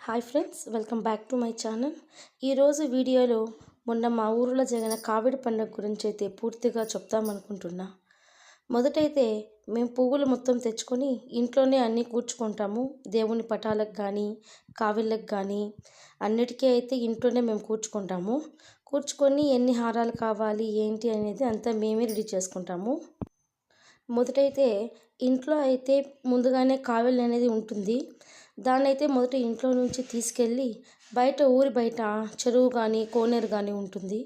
Hi friends, welcome back to my channel. ఈరోజు వీడియోలో మొన్న మా ఊరిలో జరిగిన కావిడి పండుగ గురించి అయితే పూర్తిగా చెప్తామనుకుంటున్నా. మొదటైతే మేము పువ్వులు మొత్తం తెచ్చుకొని ఇంట్లోనే అన్నీ కూర్చుకుంటాము. దేవుని పటాలకు కానీ కావిళ్ళకి కానీ అన్నిటికీ అయితే ఇంట్లోనే మేము కూర్చుకుంటాము. కూర్చుకొని ఎన్ని హారాలు కావాలి ఏంటి అనేది అంతా మేమే రెడీ చేసుకుంటాము. మొదటైతే ఇంట్లో అయితే ముందుగానే కావిలి అనేది ఉంటుంది. దాన్నైతే మొదట ఇంట్లో నుంచి తీసుకెళ్ళి ఊరి బయట చెరువు కానీ కోనేరు కానీ ఉంటుంది.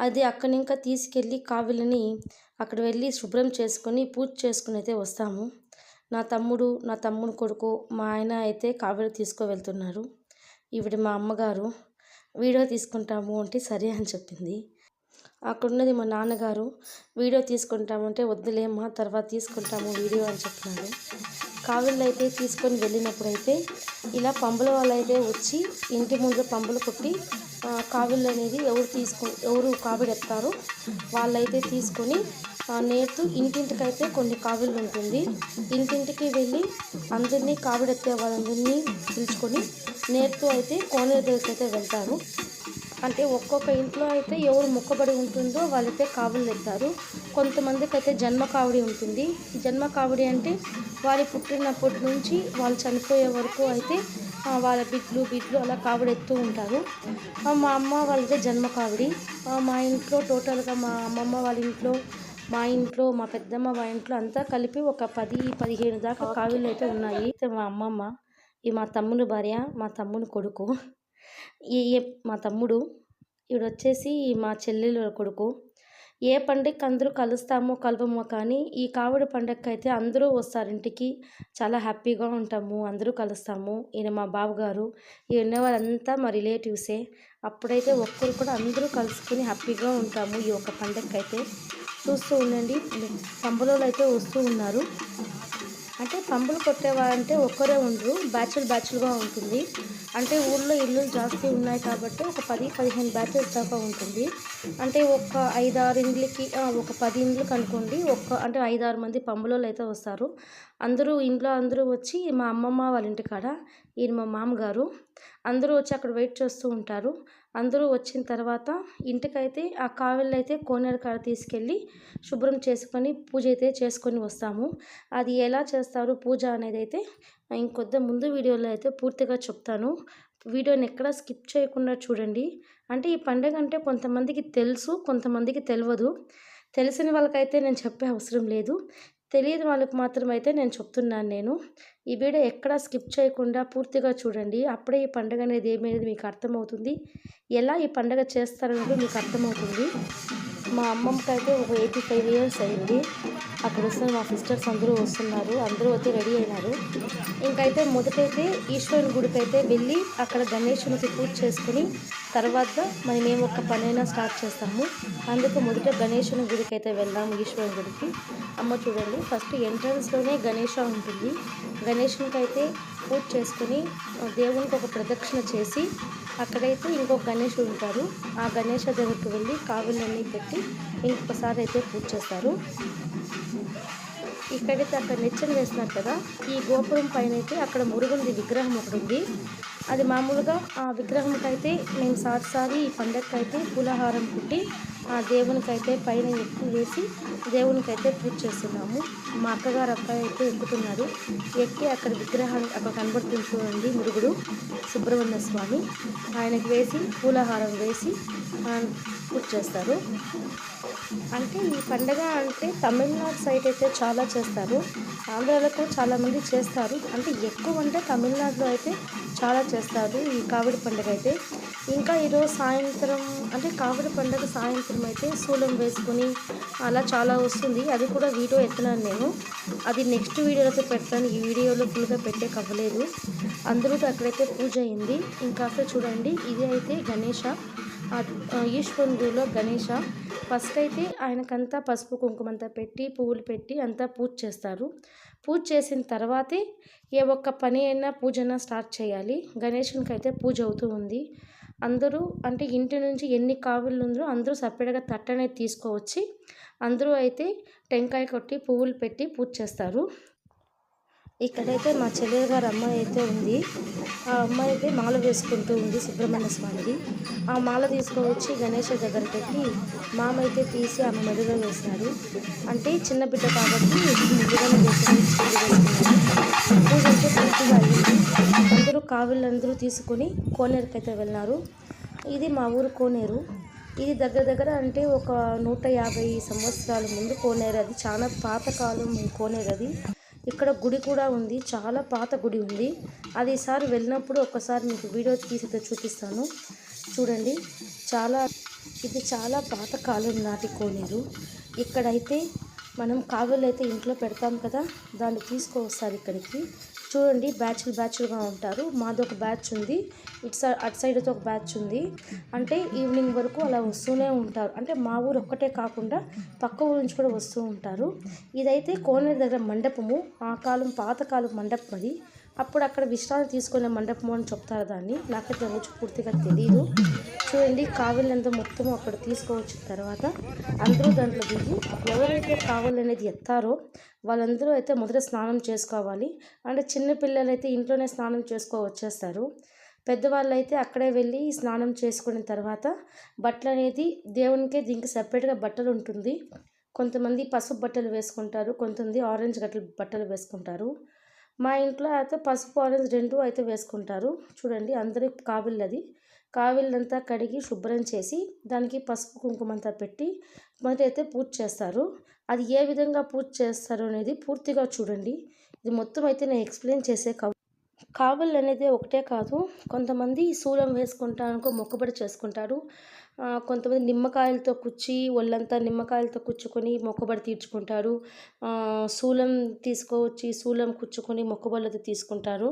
అది అక్కడి ఇంకా తీసుకెళ్ళి కావిలిని అక్కడ వెళ్ళి శుభ్రం చేసుకొని పూజ చేసుకుని అయితే వస్తాము. నా తమ్ముడు కొడుకు మా ఆయన అయితే కావిలి తీసుకువెళ్తున్నారు. ఈవిడ మా అమ్మగారు వీడియో తీసుకుంటాము అంటే సరే అని చెప్పింది. అక్కడున్నది మా నాన్నగారు. వీడియో తీసుకుంటామంటే వద్దులేమ్మా తర్వాత తీసుకుంటాము వీడియో అని చెప్పినారు. కావిళ్ళు అయితే తీసుకొని వెళ్ళినప్పుడైతే ఇలా పంబుల వాళ్ళు అయితే వచ్చి ఇంటి ముందు పంబులు కొట్టి కావిళ్ళు అనేది ఎవరు కావిడి ఎత్తారో వాళ్ళైతే తీసుకొని నేర్తూ ఇంటింటికైతే కొన్ని కావిళ్ళు ఉంటుంది. ఇంటింటికి వెళ్ళి అందరినీ కావిడెత్తే వాళ్ళందరినీ పిలుచుకొని నేర్తూ అయితే కోనేరు దగ్గరికి అయితే వెళ్తారు. అంటే ఒక్కొక్క ఇంట్లో అయితే ఎవరు మొక్కబడి ఉంటుందో వాళ్ళైతే కావిళ్ళు ఎత్తారు. కొంతమందికి అయితే జన్మ కావిడి ఉంటుంది. జన్మ కావిడి అంటే వారి పుట్టినప్పటి నుంచి వాళ్ళు చనిపోయే వరకు అయితే వాళ్ళ బిడ్లు అలా కావిడి ఎత్తూ ఉంటారు. మా అమ్మ వాళ్ళదే జన్మ కావిడి. మా ఇంట్లో టోటల్గా మా అమ్మమ్మ వాళ్ళ ఇంట్లో, మా ఇంట్లో, మా పెద్దమ్మ వాళ్ళ ఇంట్లో అంతా కలిపి ఒక 10-15 దాకా కావిళ్ళు అయితే ఉన్నాయి. మా అమ్మమ్మ, మా తమ్ముని భార్య, మా తమ్ముని కొడుకు, మా తమ్ముడు, ఈవిడొచ్చేసి మా చెల్లెలు కొడుకు. ఏ పండుగకి అందరూ కలుస్తామో కలవమో కానీ ఈ కావిడి పండుగకి అయితే అందరూ వస్తారు ఇంటికి. చాలా హ్యాపీగా ఉంటాము, అందరూ కలుస్తాము. ఈయన మా బావగారు, ఈ ఉన్న వాళ్ళంతా మా రిలేటివ్సే. అప్పుడైతే ఒక్కరు కూడా అందరూ కలుసుకొని హ్యాపీగా ఉంటాము ఈ ఒక్క పండుగకి అయితే. చూస్తూ ఉండండి, పంబులోళ్ళు అయితే వస్తూ ఉన్నారు. అంటే పంబులు కొట్టేవారంటే ఒక్కరే ఉండరు, బ్యాచ్లుగా ఉంటుంది. అంటే ఊళ్ళో ఇల్లు జాస్తి ఉన్నాయి కాబట్టి ఒక 10-15 బ్యాచెస్ దాకా ఉంటుంది. అంటే ఒక 5-6 ఇండ్లకి ఒక 10 ఇండ్లకు అనుకోండి, అంటే 5-6 మంది పంబులోళ్ళు అయితే వస్తారు. అందరూ వచ్చి మా అమ్మమ్మ వాళ్ళ ఇంటికాడ, ఈయన మా మామగారు, అందరూ వచ్చి అక్కడ వెయిట్ చేస్తూ ఉంటారు. అందరూ వచ్చిన తర్వాత ఇంటికైతే ఆ కావిళ్ళు అయితే కోనేరు కాడ తీసుకెళ్ళి శుభ్రం చేసుకొని పూజ అయితే చేసుకొని వస్తాము. అది ఎలా చేస్తారు పూజ అనేది అయితే ఇంకొద్ది ముందు వీడియోలో అయితే పూర్తిగా చెప్తాను. వీడియోని ఎక్కడ స్కిప్ చేయకుండా చూడండి. అంటే ఈ పండుగ అంటే కొంతమందికి తెలుసు, కొంతమందికి తెలియదు. తెలిసిన వాళ్ళకైతే నేను చెప్పే అవసరం లేదు, తెలియని వాళ్ళకి మాత్రమైతే నేను చెప్తున్నాను. ఈ వీడియో ఎక్కడా స్కిప్ చేయకుండా పూర్తిగా చూడండి. అప్పుడే ఈ పండుగ అనేది ఏమనేది మీకు అర్థమవుతుంది, ఎలా ఈ పండుగ చేస్తారనేది మీకు అర్థమవుతుంది. మా అమ్మమ్మకి అయితే ఒక 85 ఇయర్స్ అయింది. అక్కడ వస్తున్న మా సిస్టర్స్ అందరూ వస్తున్నారు. అందరూ అయితే రెడీ అయినారు. ఇంకైతే మొదటైతే ఈశ్వరుని గుడికి అయితే వెళ్ళి అక్కడ గణేశునికి పూజ చేసుకుని తర్వాత మేము ఒక పనైనా స్టార్ట్ చేస్తాము. అందుకు మొదట గణేశుని గుడికి అయితే వెళ్దాము, ఈశ్వరుని గుడికి. అమ్మ చూడండి, ఫస్ట్ ఎంట్రన్స్లోనే గణేశ ఉంటుంది. గణేశునికి అయితే పూజ చేసుకుని దేవునికి ఒక ప్రదక్షిణ చేసి అక్కడైతే ఇంకొక గణేశుడు ఉంటారు. ఆ గణేశ దగ్గరికి వెళ్ళి కావిళ్ళన్నీ పెట్టి ఇంకొకసారి అయితే పూజ చేస్తారు. ఇక్కడైతే అక్కడ నిచ్చెన వేస్తున్నారు కదా, ఈ గోపురం పైన అయితే అక్కడ మురుగుంది విగ్రహం ఒకటి ఉంది. అది మామూలుగా ఆ విగ్రహంకి అయితే మేము సారి ఈ పండగకి అయితే పూలహారం పుట్టి ఆ దేవునికైతే పైన ఎక్కువ వేసి దేవునికైతే పూజ చేస్తున్నాము. మా అక్కగారు అయితే ఎక్కుతున్నారు. ఎక్కి అక్కడ విగ్రహానికి అక్కడ కనబడుతుంది చూడండి, మురుగుడు సుబ్రహ్మణ్య స్వామి, ఆయనకు వేసి పూలహారం వేసి పూజ చేస్తారు. అంటే ఈ పండగ అంటే తమిళనాడు సైడ్ అయితే చాలా చేస్తారు, ఆంధ్రాలో చాలామంది చేస్తారు. అంటే ఎక్కువ అంటే తమిళనాడులో అయితే చాలా చేస్తారు ఈ కావిడి పండుగ అయితే. ఇంకా ఈరోజు సాయంత్రం అంటే కావిడి పండుగ సాయంత్రం అయితే శూలం వేసుకొని అలా చాలా వస్తుంది. అది కూడా వీడియో ఎత్తున్నాను నేను, అది నెక్స్ట్ వీడియోలో పెడతాను. ఈ వీడియోలో ఫుల్గా పెట్టే కవ్వలేదు. అందరితో అక్కడైతే పూజ అయింది. ఇంకా చూడండి, ఇది అయితే గణేష, ఈశ్వరుడిలో గణేష. ఫస్ట్ అయితే ఆయనకంతా పసుపు కుంకుమంతా పెట్టి పువ్వులు పెట్టి అంతా పూజ చేస్తారు. పూజ చేసిన తర్వాతే ఏ ఒక్క పని అయినా పూజన స్టార్ట్ చేయాలి. గణేశునికి అయితే పూజ అవుతూ ఉంది. అందరూ అంటే ఇంటి నుంచి ఎన్ని కావిళ్ళు ఉందో అందరూ సపరేట్గా తట్టనేది తీసుకువచ్చి అందరూ అయితే టెంకాయ కొట్టి పువ్వులు పెట్టి పూజ చేస్తారు. ఇక్కడైతే మా చెల్లెలు గారు అమ్మాయి అయితే ఉంది. ఆ అమ్మాయి అయితే మాల వేసుకుంటూ ఉంది సుబ్రహ్మణ్య స్వామిది. ఆ మాల తీసుకువచ్చి గణేష్ దగ్గర పెట్టి మామ అయితే తీసి ఆమె మెడలో వేసినాడు. అంటే చిన్న బిడ్డ కాబట్టి ముందుగానే వేసుకుని పూజ అయితే పూర్తిగా అయ్యింది. అందరూ కావిళ్ళందరూ తీసుకొని కోనేరుకి అయితే వెళ్ళినారు. ఇది మా ఊరు కోనేరు. ఇది దగ్గర దగ్గర అంటే ఒక 150 సంవత్సరాల ముందు కోనేరు. అది చాలా పాతకాలం కోనేరు అది. ఇక్కడ గుడి కూడా ఉంది, చాలా పాత గుడి ఉంది. అది ఈసారి వెళ్ళినప్పుడు ఒకసారి మీకు వీడియో తీసి చూపిస్తాను చూడండి. ఇది చాలా పాతకాలం నాటి కోనేరు. ఇక్కడైతే మనం కావిళ్ళు అయితే ఇంట్లో పెడతాం కదా, దాన్ని తీసుకొస్తారు ఇక్కడికి. చూడండి, బ్యాచ్లుగా ఉంటారు. మాది ఒక బ్యాచ్ ఉంది, అటు సైడ్ అయితే ఒక బ్యాచ్ ఉంది. అంటే ఈవినింగ్ వరకు అలా వస్తూనే ఉంటారు. అంటే మా ఊరు ఒక్కటే కాకుండా పక్క ఊరు నుంచి కూడా వస్తూ ఉంటారు. ఇదైతే కోనేరు దగ్గర మండపము, ఆ కాలం పాతకాలం మండపం అది. అప్పుడు అక్కడ విశ్రాంతి తీసుకునే మండపము అని చెప్తారు దాన్ని. నాకైతే దాని గురించి పూర్తిగా తెలియదు. చూడండి, కావిళ్ళంతా మొత్తం అక్కడ తీసుకువచ్చిన తర్వాత అందరూ దాంట్లో దిగి ఎవరైతే కావిళ్ళు అనేది ఎత్తారో వాళ్ళందరూ అయితే మొదట స్నానం చేసుకోవాలి. అంటే చిన్నపిల్లలు అయితే ఇంట్లోనే స్నానం వచ్చేస్తారు. పెద్దవాళ్ళు అయితే అక్కడే వెళ్ళి స్నానం చేసుకున్న తర్వాత బట్టలు అనేది దేవునికే దీనికి సపరేట్గా బట్టలు ఉంటుంది. కొంతమంది పసుపు బట్టలు వేసుకుంటారు, కొంతమంది ఆరెంజ్ బట్టలు వేసుకుంటారు. మా ఇంట్లో అయితే పసుపు ఆరెంజ్ 2 అయితే వేసుకుంటారు. చూడండి, అందరి కావిళ్ళంతా కడిగి శుభ్రం చేసి దానికి పసుపు కుంకుమంతా పెట్టి మొదట అయితే పూజ చేస్తారు. అది ఏ విధంగా పూజ చేస్తారు అనేది పూర్తిగా చూడండి. ఇది మొత్తం అయితే నేను ఎక్స్ప్లెయిన్ చేసే కావిళ్ళు అనేది ఒకటే కాదు, కొంతమంది శూలం వేసుకుంటానికి మొక్కుబడి చేసుకుంటారు. కొంతమంది నిమ్మకాయలతో ఒళ్ళంతా నిమ్మకాయలతో కుచ్చుకొని మొక్కుబడి తీర్చుకుంటారు. శూలం తీసుకువచ్చి శూలం కుచ్చుకొని మొక్కుబడులతో తీసుకుంటారు.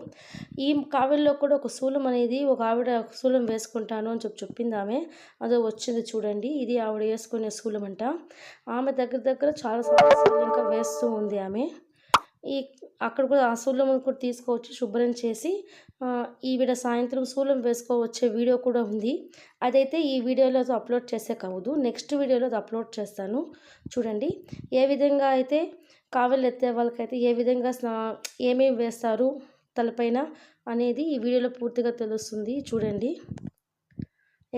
ఈ కావిళ్ళలో కూడా ఒక శూలం అనేది ఒక ఆవిడ శూలం వేసుకుంటాను అని చెప్పింది ఆమె. అదో వచ్చింది చూడండి, ఇది ఆవిడ వేసుకునే శూలం అంట. ఆమె దగ్గర చాలా సంవత్సరాలు ఇంకా వేస్తూ ఉంది ఆమె. అక్కడ కూడా ఆ శూలం కూడా తీసుకువచ్చి శుభ్రం చేసి ఈవిడ సాయంత్రం శూలం వేసుకోవచ్చే వీడియో కూడా ఉంది. అదైతే ఈ వీడియోలో అప్లోడ్ చేసే కావద్దు, నెక్స్ట్ వీడియోలో అప్లోడ్ చేస్తాను. చూడండి, ఏ విధంగా అయితే కావిళ్ళు ఎత్తే వాళ్ళకైతే ఏ విధంగా ఏమేమి వేస్తారు తలపైన అనేది ఈ వీడియోలో పూర్తిగా తెలుస్తుంది. చూడండి,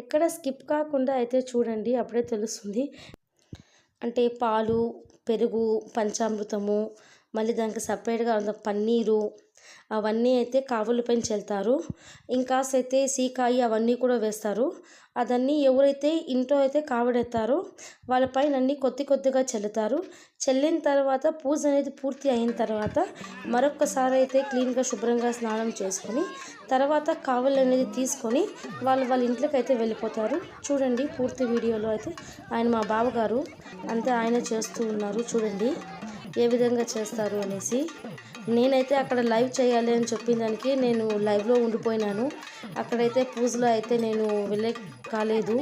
ఎక్కడ స్కిప్ కాకుండా అయితే చూడండి, అప్పుడే తెలుస్తుంది. అంటే పాలు, పెరుగు, పంచామృతము, మళ్ళీ దానికి సపరేట్గా పన్నీరు అవన్నీ అయితే కావుల పైన చల్లుతారు. ఇంకాసైతే సీకాయి అవన్నీ కూడా వేస్తారు. అదన్నీ ఎవరైతే ఇంట్లో అయితే కావిడెత్తారో వాళ్ళపైన అన్నీ కొద్దిగా చల్లుతారు. చల్లిన తర్వాత పూజ అనేది పూర్తి అయిన తర్వాత మరొకసారి అయితే క్లీన్గా శుభ్రంగా స్నానం చేసుకొని తర్వాత కావులు అనేది తీసుకొని వాళ్ళ ఇంట్లోకి అయితే వెళ్ళిపోతారు. చూడండి, పూర్తి వీడియోలో అయితే ఆయన మా బావగారు అంతే ఆయన చేస్తూ ఉన్నారు. చూడండి ఏ విధంగా చేస్తారు అనేసి. నేనైతే అక్కడ లైవ్ చేయాలి అని చెప్పిన దానికి నేను లైవ్లో ఉండిపోయినాను. అక్కడైతే పూజలో అయితే నేను కాలేదు.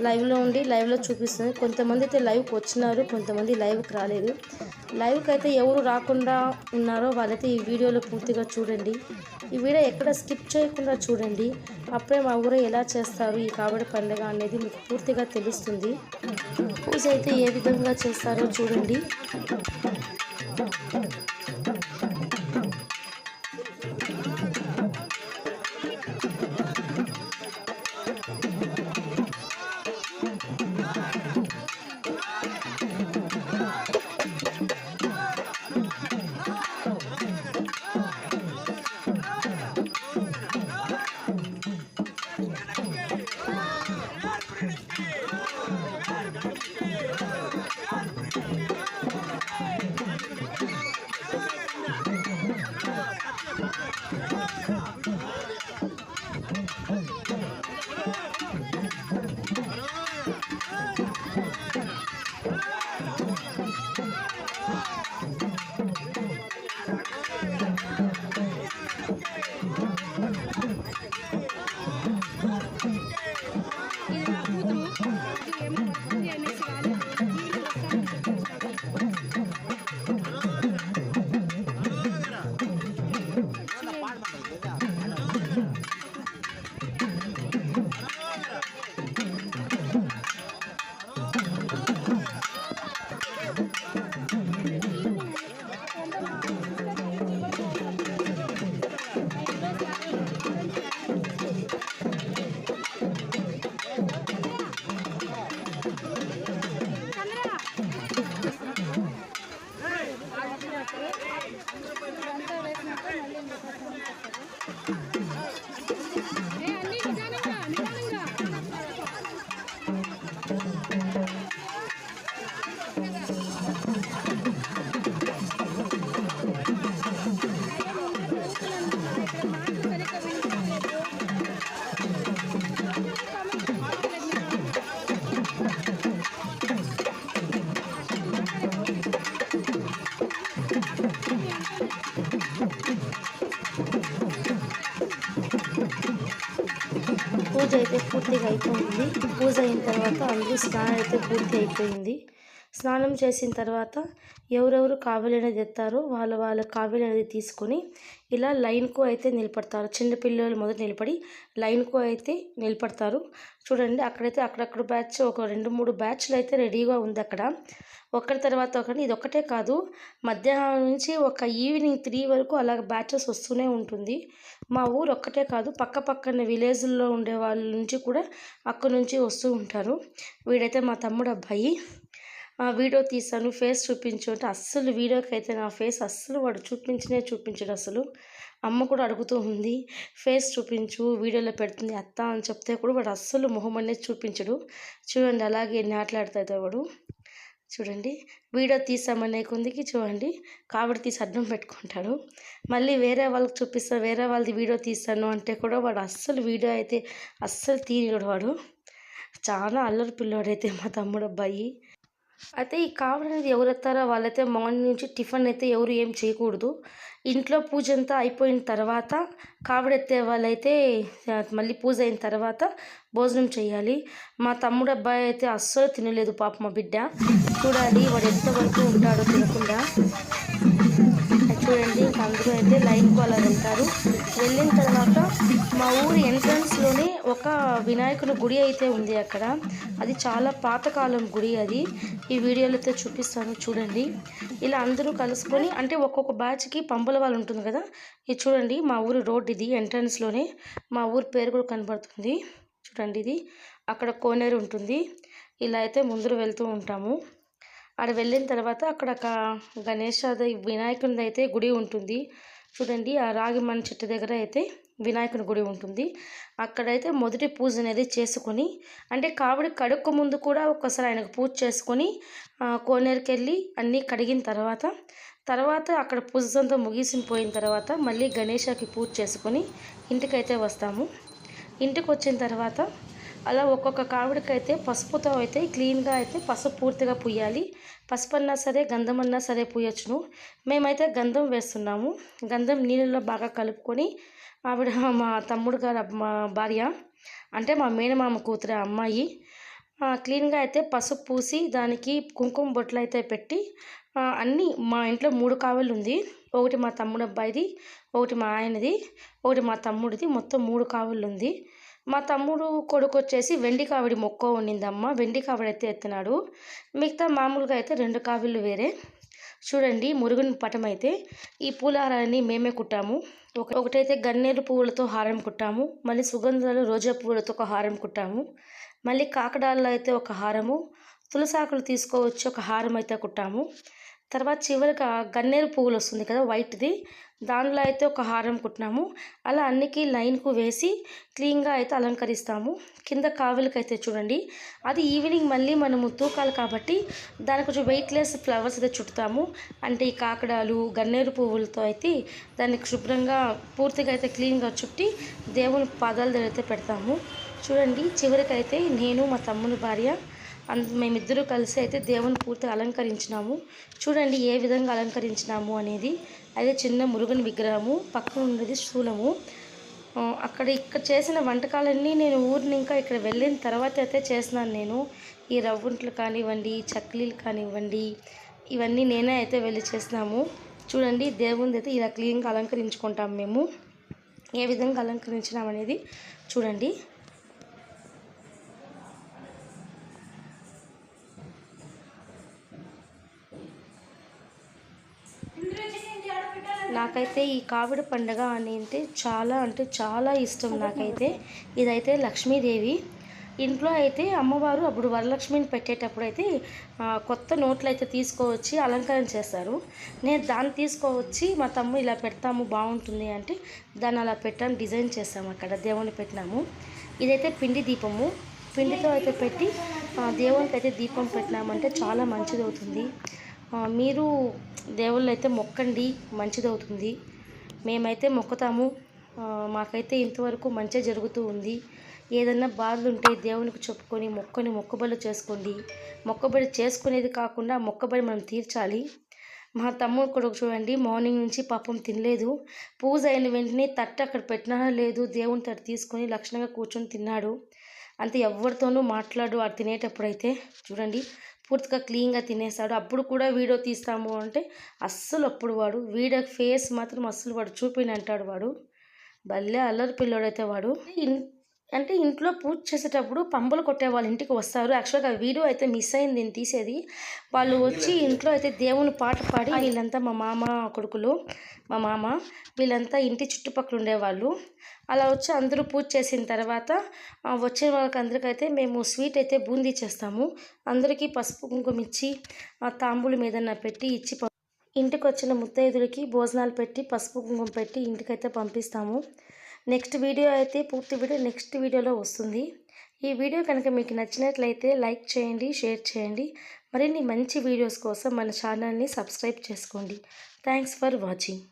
లైవ్లో ఉండి లైవ్లో చూపిస్తుంది. కొంతమంది అయితే లైవ్కి వచ్చినారు, కొంతమంది లైవ్కి రాలేదు. లైవ్కి అయితే ఎవరు రాకుండా ఉన్నారో వాళ్ళైతే ఈ వీడియోలో పూర్తిగా చూడండి. ఈ వీడియో ఎక్కడ స్కిప్ చేయకుండా చూడండి. అప్పుడే మా ఊరు ఎలా చేస్తారు ఈ కావడి పండుగ అనేది మీకు పూర్తిగా తెలుస్తుంది. పూజ అయితే ఏ విధంగా చేస్తారో చూడండి. పూజ అయితే పూర్తిగా అయిపోయింది. పూజ అయిన తర్వాత అందరూ స్నానం అయితే పూర్తి అయిపోయింది. స్నానం చేసిన తర్వాత ఎవరెవరు కావిలి అనేది ఎత్తారో వాళ్ళ కావిలి అనేది తీసుకొని ఇలా లైన్కు అయితే నిలబడతారు. చిన్నపిల్లలు మొదట నిలబడి లైన్కు అయితే నిలబడతారు. చూడండి అక్కడైతే అక్కడక్కడ బ్యాచ్ ఒక 2-3 బ్యాచ్లు అయితే రెడీగా ఉంది అక్కడ. ఒకరి తర్వాత ఒకరిని ఇది ఒక్కటే కాదు, మధ్యాహ్నం నుంచి ఒక ఈవినింగ్ 3 వరకు అలాగ బ్యాచెస్ వస్తూనే ఉంటుంది. మా ఊరు ఒక్కటే కాదు, పక్కన విలేజ్ల్లో ఉండే వాళ్ళ నుంచి కూడా అక్కడి నుంచి వస్తూ ఉంటారు. వీడైతే మా తమ్ముడు అబ్బాయి. వీడియో తీసాను, ఫేస్ చూపించు అంటే అస్సలు వీడియోకి అయితే నా ఫేస్ అస్సలు వాడు చూపించడు అసలు. అమ్మ కూడా అడుగుతూ ఉంది, ఫేస్ చూపించు వీడియోలో పెడుతుంది అత్త అని చెప్తే కూడా వాడు అస్సలు మొహం అనేది చూపించడు. చూడండి అలాగే మాట్లాడుతాడు వాడు. చూడండి వీడియో తీసామనే కొందికి చూడండి కావిడి తీసి అడ్డం పెట్టుకుంటాడు. మళ్ళీ వేరే వాళ్ళకి చూపిస్తాను, వేరే వాళ్ళది వీడియో తీస్తాను అంటే కూడా వాడు అస్సలు వీడియో అయితే అస్సలు తీయడు వాడు. చాలా అల్లరి పిల్లోడైతే మా తమ్ముడు అబ్బాయి. అయితే ఈ కావిడి అనేది ఎవరు ఎత్తారో వాళ్ళైతే మార్నింగ్ నుంచి టిఫిన్ అయితే ఎవరు ఏం చేయకూడదు. ఇంట్లో పూజ అంతా అయిపోయిన తర్వాత కావిడెత్తే వాళ్ళైతే మళ్ళీ పూజ అయిన తర్వాత భోజనం చేయాలి. మా తమ్ముడు అబ్బాయి అయితే అస్సలు తినలేదు పాప మా బిడ్డ. చూడాలి వాడు ఎంతవరకు ఉంటాడో తినకుండా. చూడండి ఇంకా అందరూ అయితే లైన్కు అలా వెళ్తారు. వెళ్ళిన తర్వాత మా ఊరి ఎంట్రన్స్లోనే ఒక వినాయకుని గుడి అయితే ఉంది అక్కడ. అది చాలా పాతకాలం గుడి అది. ఈ వీడియోలో అయితే చూపిస్తాను చూడండి. ఇలా అందరూ కలుసుకొని అంటే ఒక్కొక్క బ్యాచ్కి పంపల వాళ్ళు ఉంటుంది కదా. ఇది చూడండి మా ఊరి రోడ్, ఇది ఎంట్రన్స్లోనే మా ఊరి పేరు కూడా కనబడుతుంది. చూడండి ఇది అక్కడ కోనేరు ఉంటుంది. ఇలా అయితే ముందర వెళ్తూ ఉంటాము. ఆడ వెళ్ళిన తర్వాత అక్కడ ఒక వినాయకునిది అయితే గుడి ఉంటుంది. చూడండి ఆ రాగి మన చెట్టు దగ్గర అయితే వినాయకుని గుడి ఉంటుంది. అక్కడైతే మొదటి పూజ అనేది చేసుకొని అంటే కావిడి కడుక్కో ముందు కూడా ఒక్కసారి ఆయనకు పూజ చేసుకొని కోనేరుకి వెళ్ళి అన్నీ కడిగిన తర్వాత అక్కడ పూజ అంతా ముగిసిపోయిన తర్వాత మళ్ళీ గణేషకి పూజ చేసుకొని ఇంటికైతే వస్తాము. ఇంటికి వచ్చిన తర్వాత అలా ఒక్కొక్క కావిడికైతే పసుపుతో అయితే క్లీన్గా అయితే పసుపు పూర్తిగా పూయాలి. పసుపు అన్నా సరే గంధం అన్నా సరే పూయొచ్చును. మేమైతే గంధం వేస్తున్నాము. గంధం నీళ్ళలో బాగా కలుపుకొని ఆవిడ మా తమ్ముడు గారు మా భార్య అంటే మా మేనమామ కూతురు అమ్మాయి క్లీన్గా అయితే పసుపు పూసి దానికి కుంకుమ బొట్లు అయితే పెట్టి అన్నీ మా ఇంట్లో 3 కావిళ్ళు ఉంది. ఒకటి మా తమ్ముడు అబ్బాయిది, ఒకటి మా ఆయనది, ఒకటి మా తమ్ముడిది, మొత్తం 3 కావిళ్ళు ఉంది. మా తమ్ముడు కొడుకు వచ్చేసి వెండి కావిడి మొక్క ఉండిందమ్మ, వెండి కావిడి అయితే ఎత్తినాడు. మిగతా మామూలుగా అయితే 2 కావిళ్ళు వేరే. చూడండి మురుగుని పటం అయితే ఈ పూలహారాన్ని మేమే కుట్టాము. ఒకటైతే గన్నేరు పువ్వులతో హారం కుట్టాము, మళ్ళీ సుగంధాలు రోజా పువ్వులతో ఒక హారం కుట్టాము, మళ్ళీ కాకడాల్లో అయితే ఒక హారము, తులసాకులు తీసుకోవచ్చి ఒక హారం అయితే కుట్టాము. తర్వాత చివరిగా గన్నేరు పువ్వులు వస్తుంది కదా వైట్ది, దానిలో అయితే ఒక హారం కుట్టినాము. అలా అన్నికి లైన్కు వేసి క్లీన్గా అయితే అలంకరిస్తాము. కింద కావిలికైతే చూడండి అది ఈవినింగ్ మళ్ళీ మనము తూకాలి కాబట్టి దానికి కొంచెం వెయిట్లెస్ ఫ్లవర్స్ అయితే చుట్టుతాము. అంటే ఈ కాకడాలు గన్నేరు పువ్వులతో అయితే దానికి శుభ్రంగా పూర్తిగా అయితే క్లీన్గా చుట్టి దేవుని పాదాల దగ్గర అయితే పెడతాము. చూడండి చివరికైతే నేను మా తమ్ముని భార్య మేమిద్దరూ కలిసి అయితే దేవుని పూర్తిగా అలంకరించినాము. చూడండి ఏ విధంగా అలంకరించినాము అనేది. అదే చిన్న మురుగుని విగ్రహము, పక్కన ఉన్నది శూలము. ఇక్కడ చేసిన వంటకాలన్నీ నేను ఊరిని ఇంకా ఇక్కడ వెళ్ళిన తర్వాత అయితే చేసినాను నేను. ఈ రవ్వుంట్లు కానివ్వండి, చక్లీలు కానివ్వండి, ఇవన్నీ నేనే అయితే వెళ్ళి చేసినాము. చూడండి దేవుని అయితే ఇలా క్లీన్గా అలంకరించుకుంటాం మేము. ఏ విధంగా అలంకరించినాం అనేది చూడండి. నాకైతే ఈ కావిడి పండుగ అంటే చాలా ఇష్టం నాకైతే. ఇదైతే లక్ష్మీదేవి ఇంట్లో అయితే అమ్మవారు అప్పుడు వరలక్ష్మిని పెట్టేటప్పుడు అయితే కొత్త నోట్లు అయితే తీసుకువచ్చి అలంకరణ చేస్తారు. నేను దాన్ని తీసుకువచ్చి మా తమ్ముడు ఇలా పెడతాము బాగుంటుంది అంటే దాన్ని అలా పెట్టాము, డిజైన్ చేస్తాము, అక్కడ దేవుని పెట్టినాము. ఇదైతే పిండి దీపము, పిండితో అయితే పెట్టి దేవునికి అయితే దీపం పెట్టినామంటే చాలా మంచిది అవుతుంది. మీరు దేవుళ్ళు అయితే మొక్కండి, మంచిదవుతుంది. మేమైతే మొక్కుతాము. మాకైతే ఇంతవరకు మంచిగా జరుగుతూ ఉంది. ఏదన్నా బాధలు ఉంటే దేవునికి చెప్పుకొని మొక్కుబడులు చేసుకోండి. మొక్కుబడి చేసుకునేది కాకుండా మొక్కుబడి మనం తీర్చాలి. మా తమ్ముడు కొడుకు చూడండి మార్నింగ్ నుంచి పాపం తినలేదు. పూజ అయిన వెంటనే తట్టు అక్కడ పెట్టినా లేదు, దేవుని తట్టు తీసుకొని లక్షణంగా కూర్చొని తిన్నాడు. అంతే, ఎవరితోనూ మాట్లాడు వాడు తినేటప్పుడైతే చూడండి పూర్తిగా క్లీన్గా తినేసాడు. అప్పుడు కూడా వీడియో తీస్తాము అంటే అస్సలు అప్పుడు వాడు వీడియో ఫేస్ మాత్రం అస్సలు వాడు చూపినంటాడు. వాడు భలే అల్లరి పిల్లోడైతే వాడు. అంటే ఇంట్లో పూజ చేసేటప్పుడు పంబలు కొట్టే వాళ్ళ ఇంటికి వస్తారు. యాక్చువల్గా వీడియో అయితే మిస్ అయింది నేను తీసేది. వాళ్ళు వచ్చి ఇంట్లో అయితే దేవుని పాట పాడి, వీళ్ళంతా మా మామ కొడుకులు, మా మామ వీళ్ళంతా ఇంటి చుట్టుపక్కల ఉండేవాళ్ళు. అలా వచ్చి అందరూ పూజ చేసిన తర్వాత వచ్చిన వాళ్ళకి అందరికైతే మేము స్వీట్ అయితే బూందీ చేస్తాము. అందరికీ పసుపు కుంకుమ ఇచ్చి తాంబూలం ఏదన్నా పెట్టి ఇచ్చి ఇంటికి వచ్చిన ముత్తైదులకి భోజనాలు పెట్టి పసుపు కుంకుమ పెట్టి ఇంటికైతే పంపిస్తాము. నెక్స్ట్ వీడియో అయితే పూర్తి వీడియో నెక్స్ట్ వీడియోలో వస్తుంది. ఈ వీడియో కనుక మీకు నచ్చినట్లయితే లైక్ చేయండి, షేర్ చేయండి. మరిన్ని మంచి వీడియోస్ కోసం మన ఛానల్ని సబ్స్క్రైబ్ చేసుకోండి. Thanks for watching.